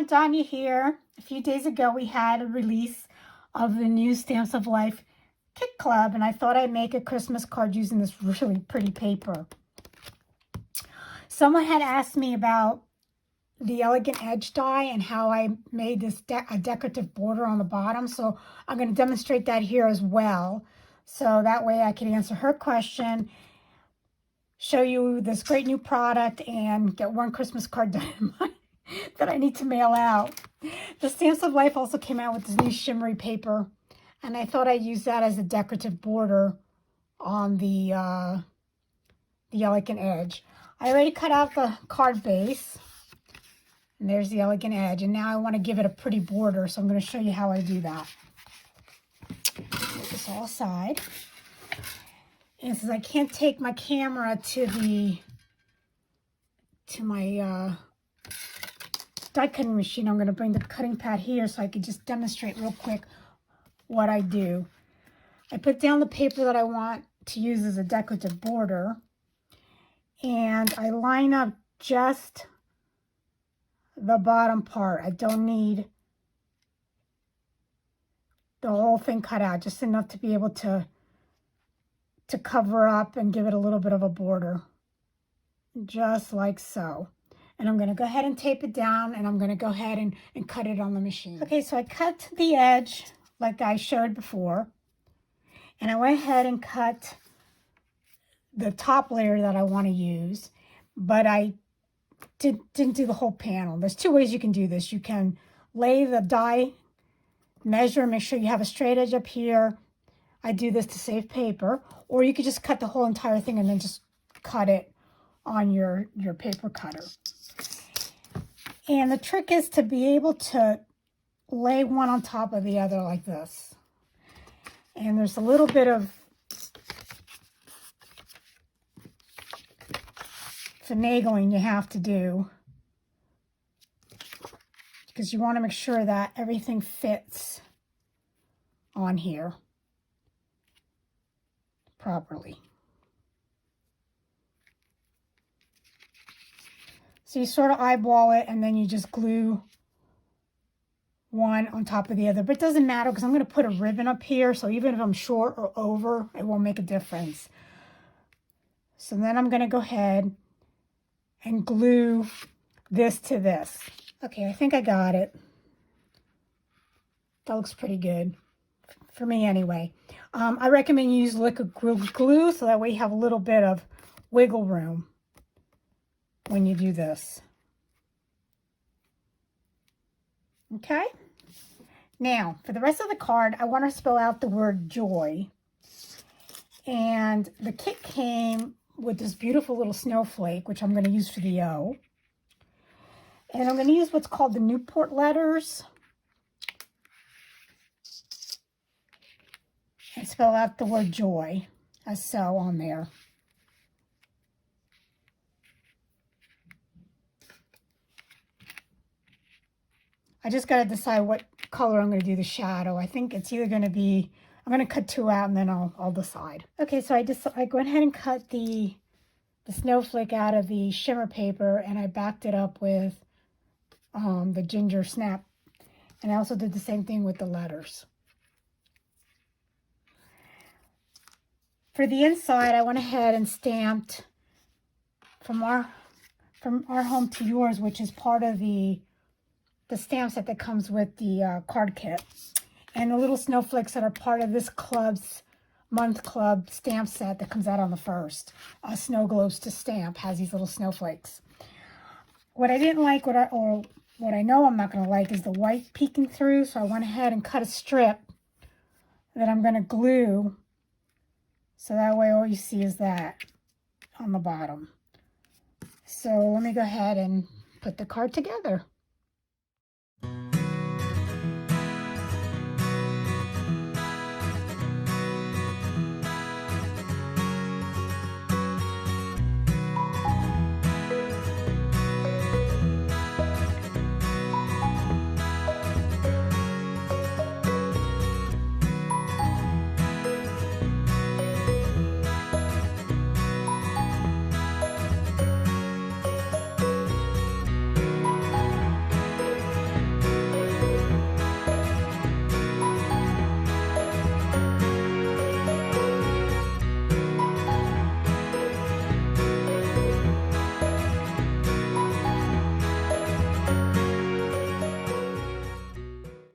everyone, Danya here. A few days ago we had a release of the new Stamps of Life Kit Club, and I thought I'd make a Christmas card using this really pretty paper. Someone had asked me about the Elegant Edge die and how I made this a decorative border on the bottom, so I'm going to demonstrate that here as well, so that way I can answer her question, show you this great new product, and get one Christmas card done that I need to mail out. The Stamps of Life also came out with this new shimmery paper, and I thought I'd use that as a decorative border on the Elegant Edge. I already cut out the card base, and there's the Elegant Edge, and now I want to give it a pretty border, so I'm going to show you how I do that. Put this all aside. And since I can't take my camera to my die cutting machine, I'm going to bring the cutting pad here so I can just demonstrate real quick what I do. I put down the paper that I want to use as a decorative border, and I line up just the bottom part. I don't need the whole thing cut out, just enough to be able to cover up and give it a little bit of a border, just like so. And I'm going to go ahead and tape it down, and I'm going to go ahead and cut it on the machine. Okay, so I cut the edge like I showed before, and I went ahead and cut the top layer that I want to use, but I didn't do the whole panel. There's two ways you can do this. You can lay the die, measure, make sure you have a straight edge up here. I do this to save paper, or you could just cut the whole entire thing and then just cut it on your paper cutter. And the trick is to be able to lay one on top of the other like this. And there's a little bit of finagling you have to do, because you want to make sure that everything fits on here properly. So you sort of eyeball it, and then you just glue one on top of the other. But it doesn't matter, because I'm going to put a ribbon up here, so even if I'm short or over, it won't make a difference. So then I'm going to go ahead and glue this to this. Okay, I think I got it. That looks pretty good, for me anyway. I recommend you use liquid glue, so that way you have a little bit of wiggle room when you do this. Okay? Now, for the rest of the card, I want to spell out the word joy. And the kit came with this beautiful little snowflake, which I'm going to use for the O. And I'm going to use what's called the Newport letters and spell out the word joy as so on there. I just got to decide what color I'm going to do the shadow. I think it's either going to be, I'm going to cut two out and then I'll decide. Okay, so I went ahead and cut the snowflake out of the shimmer paper, and I backed it up with the ginger snap. And I also did the same thing with the letters. For the inside, I went ahead and stamped from our home to yours, which is part of the stamp set that comes with the card kit. And the little snowflakes that are part of this month club stamp set that comes out on the 1st. Snow Globes to Stamp has these little snowflakes. What I didn't like, what I know I'm not going to like, is the white peeking through. So I went ahead and cut a strip that I'm going to glue, so that way all you see is that on the bottom. So let me go ahead and put the card together.